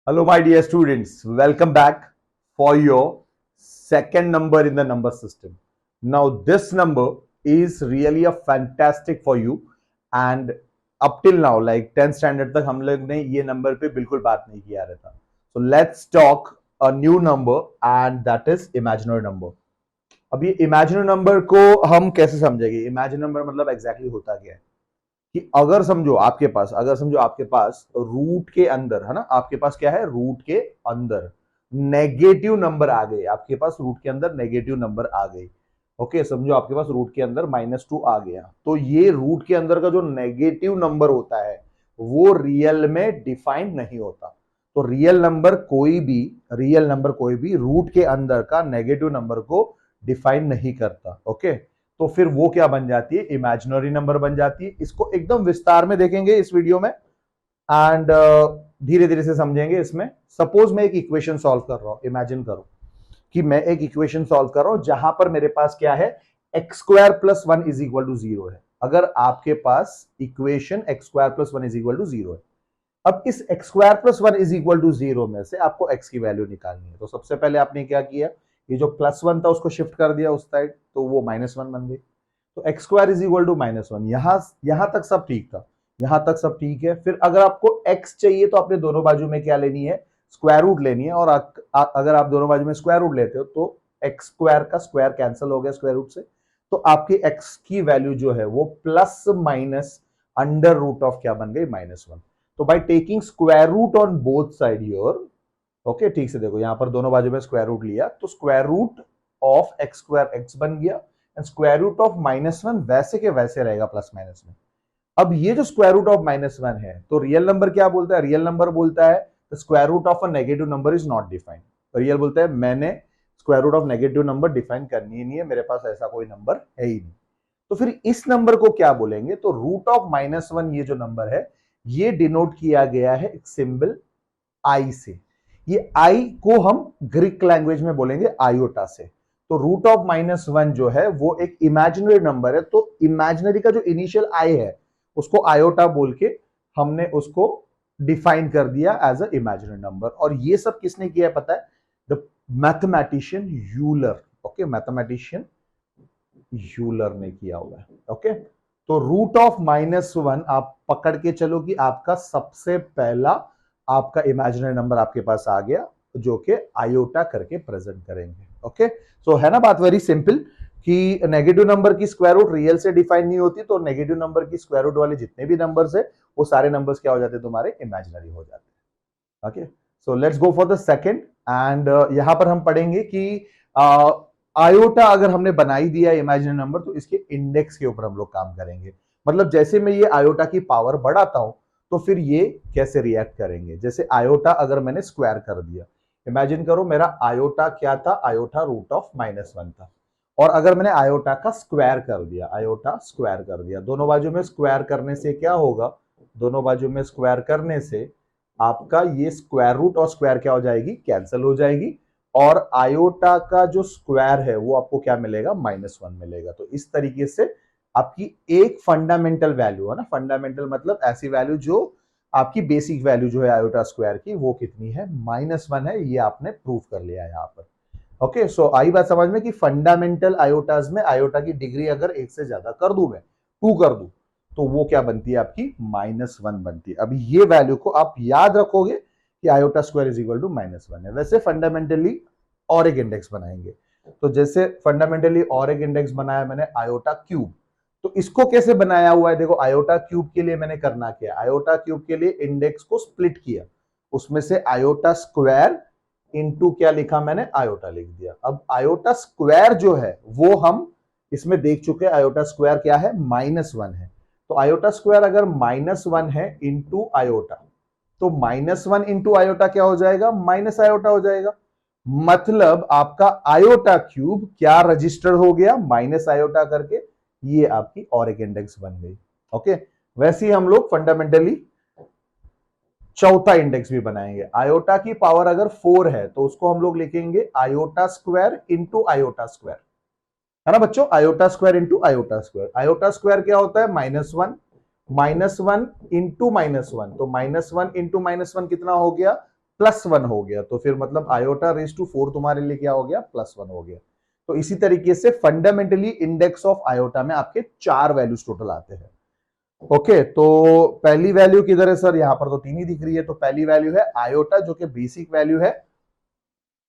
Hello, my dear students. Welcome back for your second number in the number system. Now, this number is really a fantastic for you, and up till now, like 10th standard तक हम लोग ने ये number पे बिल्कुल बात नहीं किया रहता. So let's talk a new number, and that is imaginary number. अब ये इमेजिनरी नंबर को हम कैसे समझेंगे? इमेजिनरी नंबर मतलब एग्जैक्टली होता क्या है कि अगर समझो आपके पास रूट के अंदर है ना, आपके पास क्या है, रूट के अंदर नेगेटिव नंबर आ गए, आपके पास रूट के अंदर नेगेटिव नंबर आ गए. ओके, समझो आपके पास रूट के अंदर -2 आ गया, तो ये रूट के अंदर का जो नेगेटिव नंबर होता है वो रियल में डिफाइंड नहीं होता. तो रियल नंबर कोई भी रूट के अंदर का नेगेटिव नंबर को डिफाइन नहीं करता. ओके, तो फिर वो क्या बन जाती है, इमेजिनरी नंबर बन जाती है. इसको एकदम विस्तार में देखेंगे इस वीडियो में, एंड धीरे धीरे से समझेंगे इसमें. सपोज मैं एक इक्वेशन सॉल्व कर रहा हूं, इमेजिन करो कि मैं एक इक्वेशन सॉल्व कर रहा हूं जहां पर मेरे पास क्या है, x square plus 1 is equal to 0 है. अगर आपके पास equation x square plus 1 is equal to 0 है, अब इस x square plus 1 is equal to 0 में से आपको एक्स की वैल्यू निकालनी है. तो सबसे पहले आपने क्या किया, ये जो +1 था उसको शिफ्ट कर दिया उस साइड, तो वो -1 बन गई. तो x square is equal to -1. यहां तक सब ठीक था, यहां तक सब ठीक है. फिर अगर आपको एक्स चाहिए तो आपने दोनों बाजू में क्या लेनी है, स्क्वायर रूट लेनी है. और अगर आप दोनों बाजू में स्क्वायर रूट लेते हो तो एक्स स्क्वायर का स्क्वायर कैंसिल हो गया स्क्वायर रूट से. तो आपकी एक्स की वैल्यू जो है वो plus minus under root of क्या बन गई, -1. तो by taking square root on both side here, okay ठीक से देखो, यहां पर दोनों बाजू में स्क्वायर रूट लिया तो square root of x square x बन गया, एंड स्क्वायर रूट ऑफ -1 वैसे के वैसे रहेगा प्लस माइनस में. अब ये जो स्क्वायर रूट ऑफ -1 है, तो रियल नंबर क्या बोलता है, रियल नंबर बोलता है the square root of a negative number is not defined. Real बोलता है मैंने square root of negative number define करनी ही नहीं है, मेरे पास ऐसा कोई नंबर है ही नहीं. तो फिर इस नंबर को क्या बोलेंगे, तो रूट ऑफ -1 ये जो नंबर है ये डिनोट किया गया है एक सिंबल आई से. ये आई को हम ग्रीक लैंग्वेज में बोलेंगे आयोटा से. तो रूट ऑफ -1 जो है वो एक इमेजिनरी नंबर है, तो इमेजिनरी का जो इनिशियल आई है उसको आयोटा बोल के हमने उसको डिफाइन कर दिया एज अ इमेजिनरी नंबर. और ये सब किसने किया है पता है, the mathematician Euler. Okay, mathematician Euler ने किया हुआ है. ओके, तो रूट ऑफ -1 आप पकड़ के चलो कि आपका सबसे पहला आपका इमेजिनरी नंबर आपके पास आ गया, जो कि आयोटा करके प्रेजेंट करेंगे. ओके, सो है ना बात वेरी सिंपल कि नेगेटिव नंबर की स्क्वायर रूट रियल से डिफाइन नहीं होती, तो नेगेटिव नंबर की स्क्वायर रूट वाले जितने भी नंबर्स है वो सारे नंबर्स क्या हो जाते हैं, तुम्हारे इमेजिनरी हो जाते हैं. Okay, so let's go for the second. And यहां पर हम पढ़ेंगे कि आयोटा अगर हमने बना ही दिया इमेजिनरी नंबर तो इसके इंडेक्स के ऊपर हम लोग काम करेंगे. मतलब जैसे मैं ये आयोटा की पावर बढ़ाता हूं तो फिर ये कैसे रिएक्ट करेंगे. जैसे आयोटा अगर मैंने स्क्वायर कर दिया, इमेजिन करो मेरा आयोटा क्या था, आयोटा रूट ऑफ -1 था. और अगर मैंने आयोटा का स्क्वायर कर दिया, आयोटा स्क्वायर कर दिया, दोनों बाजू में स्क्वायर करने से क्या होगा, दोनों बाजू में स्क्वायर करने से आपका ये स्क्वायर रूट और स्क्वायर क्या हो जाएगी, कैंसिल हो जाएगी. और आयोटा का जो स्क्वायर है वो आपको क्या मिलेगा, -1 मिलेगा. तो इस तरीके से आपकी एक फंडामेंटल वैल्यू है ना, फंडामेंटल मतलब ऐसी वैल्यू जो आपकी बेसिक वैल्यू जो है आयोटा स्क्वायर की वो कितनी है, -1 है. ये आपने प्रूव कर लिया यहाँ पर. ओके, सो आई बात समझ में कि फंडामेंटल आयोटाज में आयोटा की डिग्री अगर एक से ज्यादा कर दूं, मैं 2 कर दूं, तो वो क्या बनती है आपकी, -1 बनती है. अभी ये वैल्यू को आप याद रखोगे कि iota square is equal to -1 है. वैसे फंडामेंटली और एक इंडेक्स बनाएंगे. तो जैसे फंडामेंटली और एक इंडेक्स बनाया मैंने आयोटा क्यूब, तो इसको कैसे बनाया हुआ है, देखो आयोटा क्यूब के लिए मैंने करना क्या, आयोटा क्यूब के लिए इंडेक्स को स्प्लिट किया, उसमें से आयोटा स्क्वायर इनटू क्या लिखा मैंने, आयोटा लिख दिया. अब आयोटा स्क्वायर जो है वो हम इसमें देख चुके हैं, आयोटा स्क्वायर क्या है, -1 है. तो आयोटा स्क्वायर अगर -1 है इंटू आयोटा, तो -1 इंटू आयोटा क्या हो जाएगा, माइनस आयोटा हो जाएगा. मतलब आपका आयोटा क्यूब क्या रजिस्टर हो गया, माइनस आयोटा करके, ये आपकी और एक इंडेक्स बन गई. ओके, वैसे ही हम लोग फंडामेंटली चौथा इंडेक्स भी बनाएंगे. आयोटा की पावर अगर 4 है तो उसको हम लोग लिखेंगे iota square into iota square, है ना बच्चों, iota square into iota square. Iota square क्या होता है, -1 इंटू -1, तो -1 इंटू -1 कितना हो गया, +1 हो गया, तो फिर मतलब आयोटा रेज टू 4 तुम्हारे लिए क्या हो गया, +1 हो गया। तो इसी तरीके से फंडामेंटली इंडेक्स ऑफ आयोटा में आपके 4 वैल्यूज टोटल आते हैं। ओके, तो पहली वैल्यू किधर है सर, यहां पर तो 3 ही दिख रही है। तो पहली वैल्यू है आयोटा, जो कि बेसिक वैल्यू है।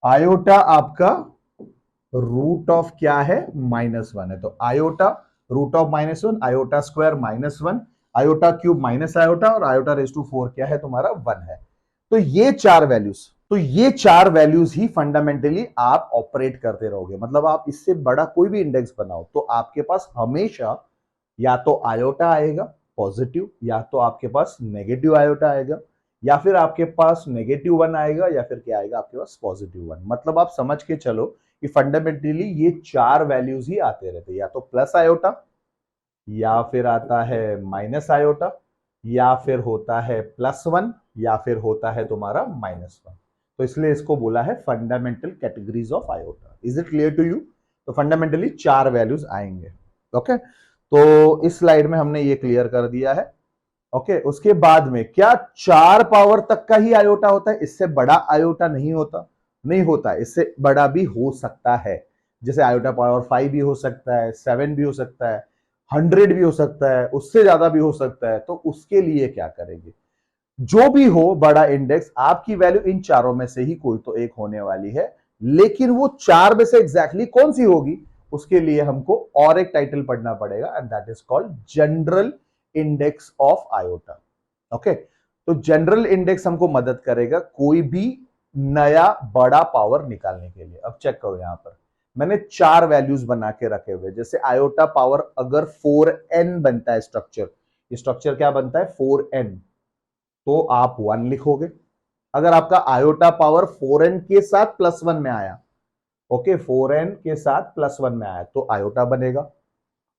आयोटा आपका रूट ऑफ क्या है, -1 है। तो iota root of -1, iota square -1, iota cube minus iota, और आयोटा रेज टू 4 क्या है तुम्हारा, 1 है। तो ये चार वैल्यूज ही फंडामेंटली आप ऑपरेट करते रहोगे। मतलब आप इससे बड़ा कोई भी इंडेक्स बनाओ तो आपके पास हमेशा या तो आयोटा आएगा पॉजिटिव, या तो आपके पास नेगेटिव आयोटा आएगा, या फिर आपके पास -1 आएगा, या फिर क्या आएगा आपके पास +1। मतलब आप समझ के चलो कि फंडामेंटली ये चार वैल्यूज ही आते रहते, या तो प्लस आयोटा, या फिर आता है माइनस आयोटा, या फिर होता है +1, या फिर होता है तुम्हारा -1। तो इसलिए इसको बोला है fundamental categories of iota. Is it clear to you? तो फंडामेंटली चार वैल्यूज आएंगे। ओके, तो इस स्लाइड में हमने ये क्लियर कर दिया है। ओके, उसके बाद में क्या 4 पावर तक का ही आयोटा होता है, इससे बड़ा आयोटा नहीं होता? नहीं होता, इससे बड़ा भी हो सकता है। जैसे आयोटा पावर 5 भी हो सकता है, 7 भी हो सकता है, 100 भी हो सकता है, उससे ज्यादा भी हो सकता है। तो उसके लिए क्या करेंगे, जो भी हो बड़ा इंडेक्स, आपकी वैल्यू इन चारों में से ही कोई तो एक होने वाली है। लेकिन वो चार में से एग्जैक्टली कौन सी होगी, उसके लिए हमको और एक टाइटल पढ़ना पड़ेगा, and that is called general index of iota. Okay, तो जनरल इंडेक्स हमको मदद करेगा कोई भी नया बड़ा पावर निकालने के लिए। अब चेक करो, यहां पर मैंने चार वैल्यूज बना के रखे हुए। जैसे आयोटा पावर अगर 4n बनता है स्ट्रक्चर, ये स्ट्रक्चर क्या बनता है, 4n, तो आप 1 लिखोगे। अगर आपका आयोटा पावर 4n के साथ +1 में आया, ओके, 4n के साथ +1 में आया तो आयोटा बनेगा।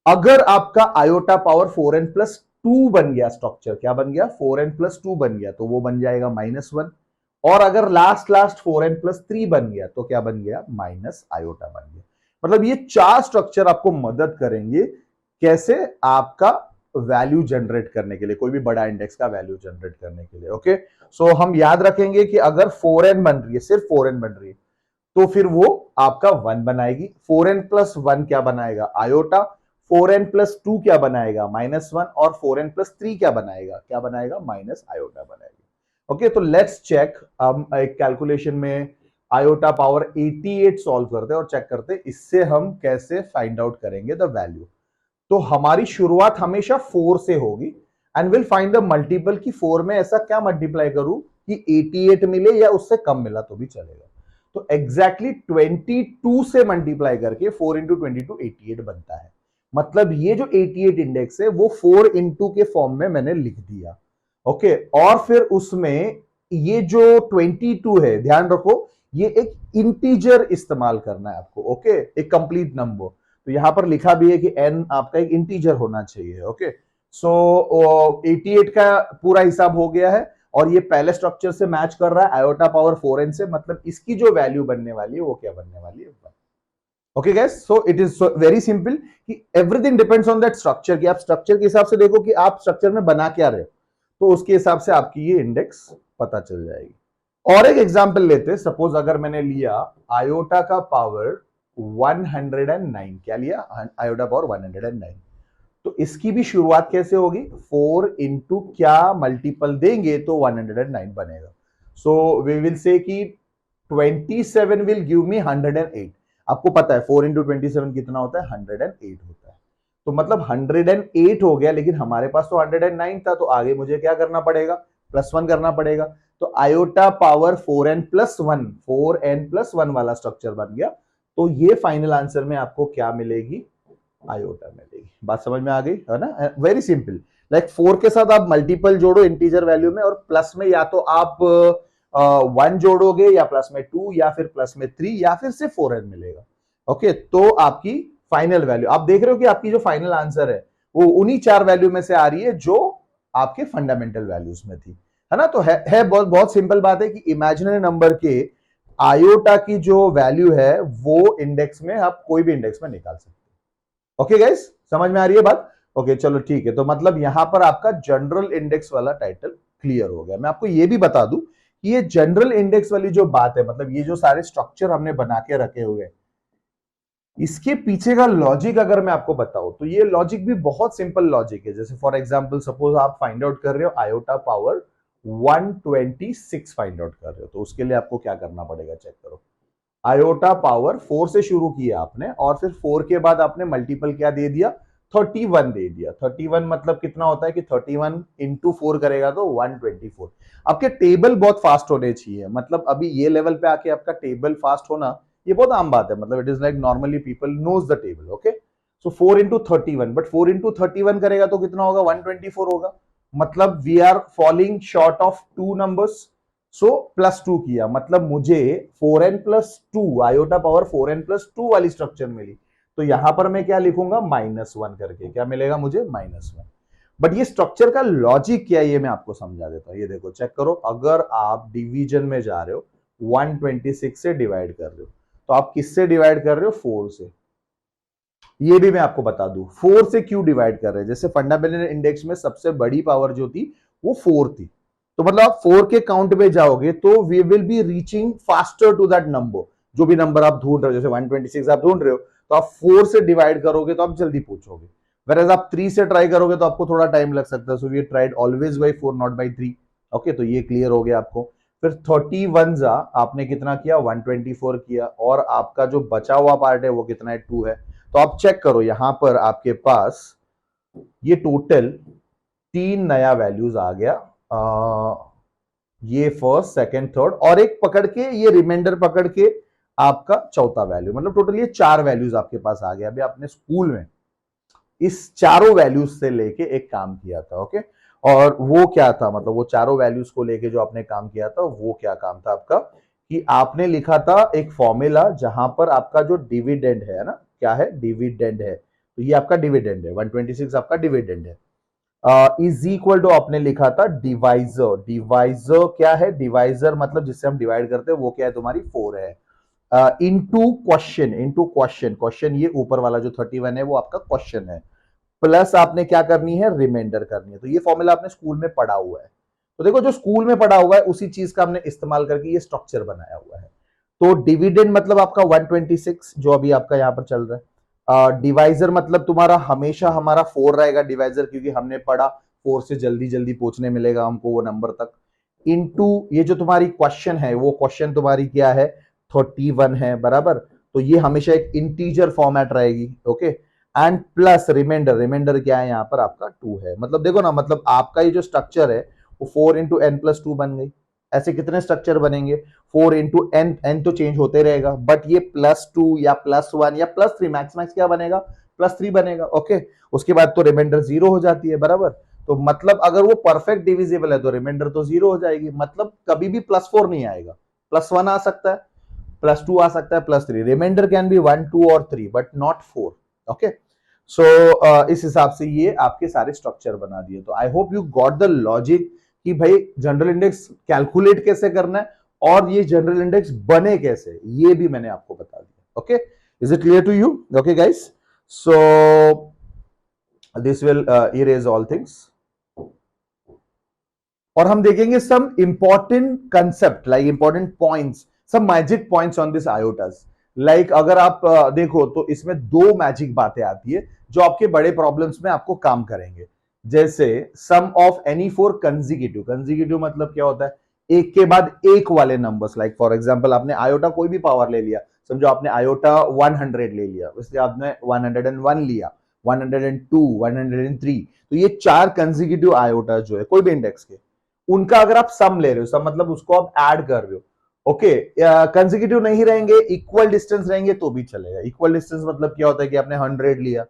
अगर आपका आयोटा पावर 4n प्लस 2 बन गया, स्ट्रक्चर क्या बन गया, 4n प्लस 2 बन गया, तो वो बन जाएगा -1। और अगर लास्ट 4n प्लस 3 बन गया तो क्या बन गया, माइनस आयोटा बन गया। मतलब ये चार स्ट्रक्चर आपको मदद करेंगे कैसे, आपका वैल्यू जनरेट करने के लिए, कोई भी बड़ा इंडेक्स का वैल्यू जनरेट करने के लिए। ओके, सो हम याद रखेंगे कि अगर 4n बन रही है, सिर्फ 4n बन रही है, तो फिर वो आपका 1 बनाएगी। 4n प्लस 1 क्या बनाएगा, आयोटा। 4n प्लस 2 क्या बनाएगा, -1। और 4n प्लस 3 क्या बनाएगा, माइनस आयोटा बनाएगा। ओके, तो लेट्स चेक। हम एक कैलकुलेशन में आयोटा पावर 88 सॉल्व करते हैं और चेक करते हैं इससे हम कैसे फाइंड आउट करेंगे द वैल्यू। तो हमारी शुरुआत हमेशा 4 से होगी, and will find the multiple कि 4 में ऐसा क्या मल्टीप्लाई करूं कि 88 मिले या उससे कम मिला तो भी चलेगा। तो एग्जैक्टली 22 से मल्टीप्लाई करके 4 इंटू 22 88 बनता है। मतलब ये जो 88 इंडेक्स है वो 4 इंटू के फॉर्म में मैंने लिख दिया। ओके, और फिर उसमें ये जो 22 है, ध्यान रखो ये एक इंटीजर इस्तेमाल करना है आपको। ओके, एक कंप्लीट नंबर। तो यहां पर लिखा भी है कि n आपका एक इंटीजर होना चाहिए। ओके, सो 88 का पूरा हिसाब हो गया है, और ये पहले स्ट्रक्चर से मैच कर रहा है आयोटा पावर 4n से। मतलब इसकी जो वैल्यू बनने वाली है वो क्या बनने वाली है, 1। Okay guys, so it is very simple कि everything depends on that structure, कि आप स्ट्रक्चर के हिसाब से देखो कि आप स्ट्रक्चर में बना क्या रहे हो, तो उसके हिसाब से आपकी ये इंडेक्स पता चल जाएगी। और एक एग्जांपल लेते हैं। सपोज अगर मैंने लिया आयोटा का पावर 109, क्या लिया, आयोटा पावर 109, तो इसकी भी शुरुआत कैसे होगी, 4 इंटू क्या मल्टीपल देंगे तो 109 बनेगा। सो वी विल से कि 27 विल गिव मी 108। आपको पता है 4 इंटू 27 कितना होता है, 108 होता है। तो मतलब 108 हो गया, लेकिन हमारे पास तो 109 था, तो आगे मुझे क्या करना पड़ेगा, +1 करना पड़ेगा। तो iota power 4n plus 1, 4n plus 1 वाला स्ट्रक्चर बन गया। तो ये फाइनल आंसर में आपको क्या मिलेगी, आयोटा मिलेगी। बात समझ में आ गई है ना, वेरी सिंपल। लाइक 4 के साथ आप मल्टीपल जोड़ो इंटीजर वैल्यू में, और प्लस में या तो आप 1 जोड़ोगे, या प्लस में 2, या फिर प्लस में 3, या फिर सिर्फ 4n मिलेगा। ओके, तो आपकी फाइनल वैल्यू आप देख रहे हो कि आपकी जो फाइनल आंसर है वो उन्हीं चार वैल्यू में से आ रही है जो आपके फंडामेंटल वैल्यूज में थी, है ना। तो है बहुत बहुत सिंपल बात है कि इमेजिनरी नंबर के आयोटा की जो वैल्यू है वो इंडेक्स में आप कोई भी इंडेक्स में निकाल सकते हैं। ओके गाइस, समझ में आ रही है बात? ओके, चलो ठीक है। तो मतलब यहां पर आपका जनरल इंडेक्स वाला टाइटल क्लियर हो गया। मैं आपको ये भी बता दूं कि ये जनरल इंडेक्स वाली जो बात है, मतलब ये जो सारे स्ट्रक्चर हमने बना के रखे हुए हैं, इसके पीछे का लॉजिक अगर मैं आपको बताऊं तो ये लॉजिक भी बहुत सिंपल लॉजिक है। जैसे फॉर एग्जांपल सपोज आप फाइंड आउट कर रहे हो आयोटा पावर 126 फाइंड आउट कर रहे हो, तो उसके लिए आपको क्या करना पड़ेगा, चेक करो। आयोटा पावर 4 से शुरू किया आपने और फिर 4 के बाद आपने मल्टीपल क्या दे दिया, 31 दे दिया। 31 मतलब कितना होता है कि 31 इंटू 4 करेगा तो 124। आपके टेबल बहुत फास्ट होने चाहिए, मतलब अभी ये लेवल पे आके आपका टेबल फास्ट होना ये बहुत आम बात है, मतलब it is like normally people knows the table, okay. So 4 into 31, but 4 into 31 करेगा तो कितना होगा, 124 होगा। मतलब we are falling short of two numbers. So +2 किया, मतलब मुझे 4n+2 आयोटा पावर 4n+2 वाली स्ट्रक्चर मिली। तो यहां पर मैं क्या लिखूंगा, -1 करके, क्या मिलेगा मुझे, -1। बट ये स्ट्रक्चर का लॉजिक क्या है ये मैं आपको समझा देता हूं। ये देखो, चेक करो, अगर आप डिवीजन में जा रहे हो 126 से डिवाइड कर रहे हो, तो आप किससे डिवाइड कर रहे हो, 4 से। ये भी मैं आपको बता दूं 4 से क्यों डिवाइड कर रहे हैं। जैसे फंडामेंटल इंडेक्स में सबसे बड़ी पावर जो थी वो 4 थी, तो मतलब आप 4 के काउंट में जाओगे तो we will be reaching faster to that number. जो भी नंबर आप ढूंढ रहे हो, जैसे 126 आप ढूंढ रहे हो, तो आप 4 से डिवाइड करोगे तो आप जल्दी पूछोगे। वेरएज आप 3 से ट्राई करोगे तो आपको थोड़ा टाइम लग सकता है। So we tried always by 4 not by 3। Okay, तो ये क्लियर हो गया आपको। फिर 31 जा आपने कितना किया, 124 किया, और आपका जो बचा हुआ पार्ट है वो कितना है, 2 है। तो आप चेक करो यहां पर आपके पास ये टोटल 3 नया वैल्यूज आ गया। ये फर्स्ट, सेकंड, थर्ड, और एक पकड़ के ये रिमाइंडर पकड़ के आपका चौथा वैल्यू, मतलब टोटल ये 4 वैल्यूज आपके पास आ गया। अभी आपने स्कूल में इस चारों वैल्यूज से लेके एक काम किया था, ओके। और वो क्या था, मतलब वो चारों वैल्यूज को लेके जो आपने काम किया था वो क्या काम था आपका, कि आपने लिखा था एक फॉर्मूला जहां पर आपका जो डिविडेंड है ना, क्या है, डिविडेंड है। तो ये आपका डिविडेंड है, 126 आपका डिविडेंड है। इज इक्वल टू आपने लिखा था डिवाइजर। डिवाइजर क्या है, डिवाइजर मतलब जिससे हम डिवाइड करते हैं वो क्या है, तुम्हारी 4 है। Into question, into question, question ये ऊपर वाला जो 31 है वो आपका क्वेश्चन है। प्लस आपने क्या करनी है, रिमाइंडर करनी है। तो ये फॉर्मूला आपने स्कूल में पढ़ा हुआ है। तो देखो, जो स्कूल में पढ़ा हुआ है उसी चीज का हमने इस्तेमाल करके ये स्ट्रक्चर बनाया हुआ है। तो डिविडेंड मतलब आपका 126 जो अभी आपका यहां पर चल रहा है। डिवाइजर मतलब तुम्हारा हमेशा हमारा 4 रहेगा डिवाइजर, क्योंकि हमने पढ़ा 4 से जल्दी जल्दी पहुंचने मिलेगा हमको वो नंबर तक। इनटू ये जो तुम्हारी क्वेश्चन है वो क्वेश्चन तुम्हारी क्या है, 31 है, बराबर। तो ये हमेशा एक इंटीजर फॉर्मेट रहेगी, okay. And plus reminder, reminder क्या है यहाँ पर आपका 2 है। मतलब देखो ना, मतलब आपका ये जो स्ट्रक्चर है वो 4 इंटू एन प्लस 2 बन गई। ऐसे कितने स्ट्रक्चर बनेंगे, 4 इंटू एन, एन तो चेंज होते रहेगा, बट ये +2 या +1 या +3, मैक्स मैक्स क्या बनेगा, +3 बनेगा, ओके। उसके बाद तो रिमाइंडर 0 हो जाती है, बराबर। तो मतलब अगर वो परफेक्ट डिविजिबल है तो रिमाइंडर तो 0 हो जाएगी, मतलब कभी भी +4 नहीं आएगा, +1 आ सकता है, +2 आ सकता है, +3। रिमाइंडर कैन बी 1, 2 और 3 बट नॉट 4, ओके। सो इस हिसाब से ये आपके सारे स्ट्रक्चर बना दिए। तो I hope you got the logic कि भाई जनरल इंडेक्स कैलकुलेट कैसे करना है और ये जनरल इंडेक्स बने कैसे, ये भी मैंने आपको बता दिया, okay. Is it clear to you, okay guys? So this will erase all things, और हम देखेंगे some important concept, like important points, some magic points on this iotas. Like अगर आप देखो तो इसमें 2 मैजिक बातें आती है जो आपके बड़े प्रॉब्लम्स में आपको काम करेंगे। जैसे सम ऑफ एनी 4 कंजिक्यूटिव, कंजिक्यूटिव मतलब क्या होता है, एक के बाद एक वाले नंबर्स। लाइक फॉर एग्जांपल आपने आयोटा कोई भी पावर ले लिया, समझो आपने आयोटा 100 ले लिया, इसलिए आपने 101 लिया, 102, 103। तो ये 4 कंजिक्यूटिव आयोटा जो है कोई भी इंडेक्स के, उनका अगर आप सम ले रहे हो, सम मतलब उसको आप ऐड कर रहे हो, ओके। कंसेक्यूटिव नहीं रहेंगे, इक्वल डिस्टेंस रहेंगे तो भी चलेगा। इक्वल डिस्टेंस मतलब क्या होता है कि आपने 100 लिया,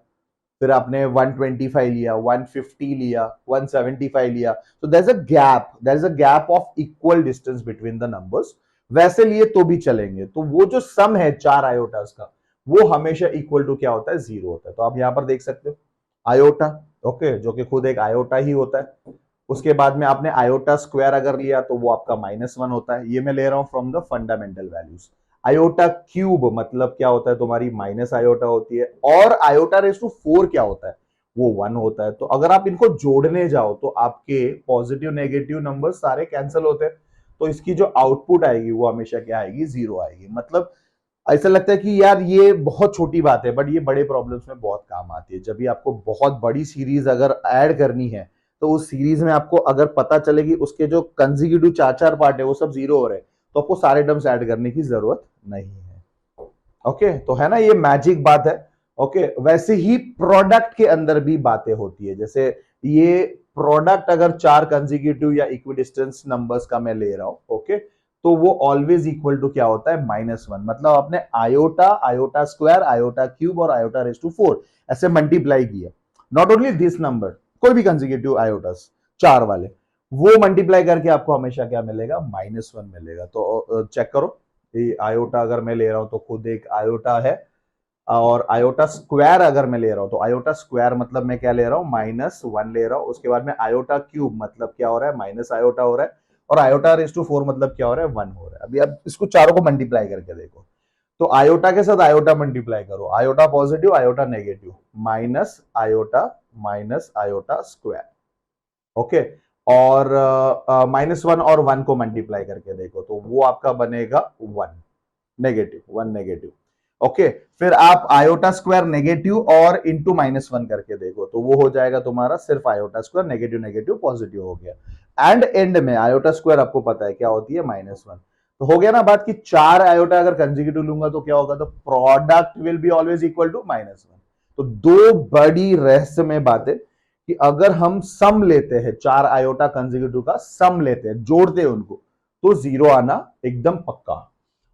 फिर आपने 125 लिया, 150 लिया, 175 लिया, तो there is a gap, there is a gap of equal distance between the numbers, वैसे लिए तो भी चलेंगे। तो वो जो सम है 4 आयोटास का वो हमेशा इक्वल टू क्या होता है, 0 होता है। तो आप यहां पर देख सकते हो आयोटा, ओके, जो कि खुद एक आयोटा ही होता है। उसके बाद में आपने आयोटा स्क्वायर अगर लिया तो वो आपका -1 होता है। ये मैं ले रहा हूं from the fundamental values. Iota cube मतलब क्या होता है, तुम्हारी माइनस आयोटा होती है। और आयोटा रेस टू 4 क्या होता है, वो 1 होता है। तो अगर आप इनको जोड़ने जाओ तो आपके पॉजिटिव नेगेटिव नंबर सारे कैंसिल होते हैं। तो इसकी जो आउटपुट आएगी वो हमेशा क्या आएगी, 0 आएगी। मतलब ऐसा लगता है कि यार ये बहुत छोटी बात है, बट ये बड़े प्रॉब्लम्स में बहुत काम आती है। जब भी आपको बहुत बड़ी सीरीज अगर ऐड करनी है, तो उस सीरीज में आपको अगर पता चले कि उसके जो कंजिक्यूटिव चार चार पार्ट है वो सब 0 हो रहे हैं, तो आपको सारे टर्म्स ऐड करने की जरूरत नहीं है। ओके, तो है ना, ये मैजिक बात है। ओके, वैसे ही प्रोडक्ट के अंदर भी बातें होती है। जैसे ये प्रोडक्ट अगर चार कंजिक्यूटिव या इक्विडिस्टेंस नंबर्स का मैं ले रहा हूं, ओके, तो वो ऑलवेज इक्वल टू क्या होता है, -1। मतलब आपने iota, iota square, iota cube और आयोटा रेज टू 4 ऐसे मल्टीप्लाई किया। नॉट ओनली दिस नंबर, कोई भी कंजिक्यूटिव आयोटास चार वाले, वो मल्टीप्लाई करके आपको हमेशा क्या मिलेगा, -1 मिलेगा। तो चेक करो, ये आयोटा अगर मैं ले रहा हूं तो खुद एक आयोटा है, और आयोटा स्क्वायर अगर मैं ले रहा हूं तो आयोटा स्क्वायर मतलब मैं क्या ले रहा हूं, -1 ले रहा हूं। उसके बाद में आयोटा क्यूब मतलब क्या हो रहा है, माइनस आयोटा हो रहा है, और आयोटा रेज टू 4 मतलब क्या हो रहा है, 1 हो रहा है। अभी आप इसको चारों को मल्टीप्लाई करके देखो, तो आयोटा के साथ आयोटा मल्टीप्लाई करो, iota positive, iota negative, minus iota square. Okay, और -1 और 1 को मल्टीप्लाई करके देखो, तो वो आपका बनेगा 1 नेगेटिव, 1 नेगेटिव। ओके, फिर आप आयोटा स्क्वायर नेगेटिव और इंटू -1 करके देखो, तो वो हो जाएगा तुम्हारा सिर्फ iota square, negative negative positive हो गया। एंड एंड में आयोटा स्क्वायर आपको पता है क्या होती है, -1। तो हो गया ना बात कि चार आयोटा अगर कंजिक्यूटिव लूंगा तो क्या होगा, तो product will be always equal to -1। तो दो बड़ी रहस्यमय बातें कि अगर हम सम लेते हैं, चार आयोटा कंजिक्यूटिव का सम लेते हैं, जोड़ते हैं उनको, तो 0 आना एकदम पक्का,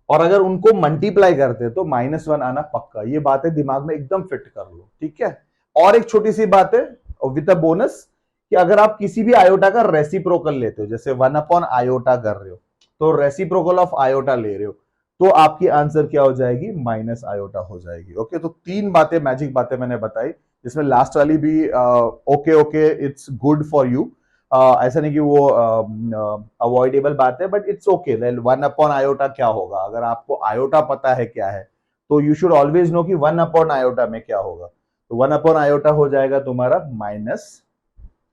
और अगर उनको मल्टीप्लाई करते हैं तो -1 आना पक्का। ये बातें दिमाग में एकदम फिट कर लो, ठीक है। और एक छोटी सी बात है विद अ बोनस, कि अगर आप किसी भी आयोटा का रेसिप्रोकल लेते हो, जैसे 1 अपॉन आयोटा कर रहे हो, तो रेसिप्रोकल ऑफ आयोटा ले रहे हो, तो आपकी आंसर क्या हो जाएगी, माइनस आयोटा हो जाएगी। ओके, तो तीन बातें, मैजिक बातें मैंने बताई, जिसमें लास्ट वाली भी okay okay, it's good for you. ऐसा नहीं कि वो अवॉइडेबल बात है, but it's okay. 1 upon iota क्या होगा, अगर आपको आयोटा पता है क्या है, तो यू शुड ऑलवेज नो कि 1 अपॉन आयोटा में क्या होगा। तो 1 अपॉन आयोटा हो जाएगा तुम्हारा माइनस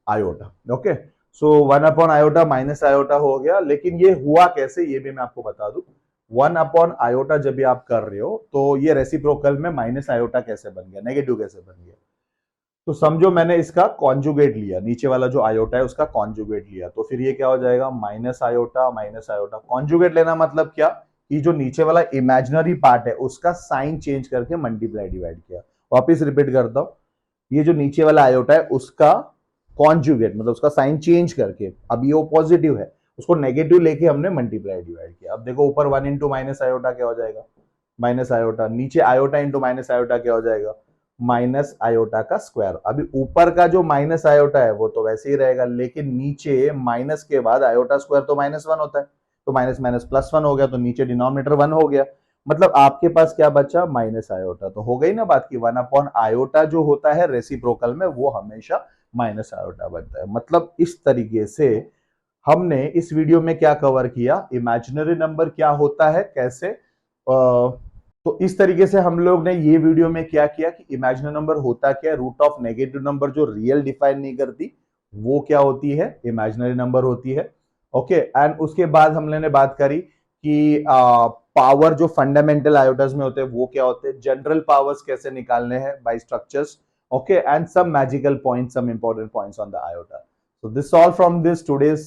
आयोटा। ओके, सो 1 अपॉन आयोटा माइनस आयोटा हो गया। लेकिन ये हुआ कैसे, ये भी मैं आपको बता दूं। 1 अपॉन आयोटा जब भी आप कर रहे हो, तो ये रेसिप्रोकल में माइनस आयोटा कैसे बन गया, नेगेटिव कैसे बन गया। तो समझो मैंने इसका कॉन्जुगेट लिया, नीचे वाला जो आयोटा है उसका कॉन्जुगेट लिया, तो फिर ये क्या हो जाएगा, माइनस आयोटा। कॉन्जुगेट लेना मतलब क्या, कि जो नीचे वाला इमेजिनरी पार्ट है उसका साइन चेंज करके मल्टीप्लाई डिवाइड किया। वापिस रिपीट करता हूं, ये जो नीचे वाला आयोटा है उसका कॉन्जुगेट मतलब उसका साइन चेंज करके, अब ये वो पॉजिटिव है, उसको नेगेटिव लेके हमने मल्टीप्लाई डिवाइड किया। अब देखो ऊपर 1 इंटू माइनस आयोटा क्या हो जाएगा, माइनस आयोटा, नीचे आयोटा इंटू माइनस आयोटा क्या हो जाएगा, माइनस आयोटा का स्क्वायर। अभी ऊपर का जो माइनस आयोटा है वो तो वैसे ही रहेगा, लेकिन नीचे माइनस के बाद आयोटा स्क्वायर तो -1 होता है, तो माइनस माइनस +1 हो गया, तो नीचे डिनोमिनेटर 1 हो गया। मतलब आपके पास क्या बचा, माइनस आयोटा। तो हो गई ना बात की 1 अपॉन आयोटा जो होता है रेसिप्रोकल में, वो हमेशा माइनस आयोटा बनता है। मतलब इस तरीके से हमने इस वीडियो में क्या कवर किया, इमेजिनरी नंबर क्या होता है, कैसे तो इस तरीके से हम लोग ने ये वीडियो में क्या किया कि इमेजिनरी नंबर होता क्या है, रूट ऑफ नेगेटिव नंबर जो रियल डिफाइन नहीं करती वो क्या होती है, इमेजिनरी नंबर होती है। ओके, एंड उसके बाद हमने ने बात करी कि पावर जो फंडामेंटल आयोटास में होते हैं वो क्या होते हैं, जनरल पावर्स कैसे निकालने हैं बाय structures. Okay, and some magical points, some important points on the iota. So this all from this today's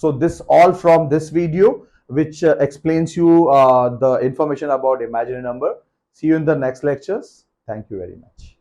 so this all from this video which explains you the information about imaginary number. See you in the next lectures. Thank you very much.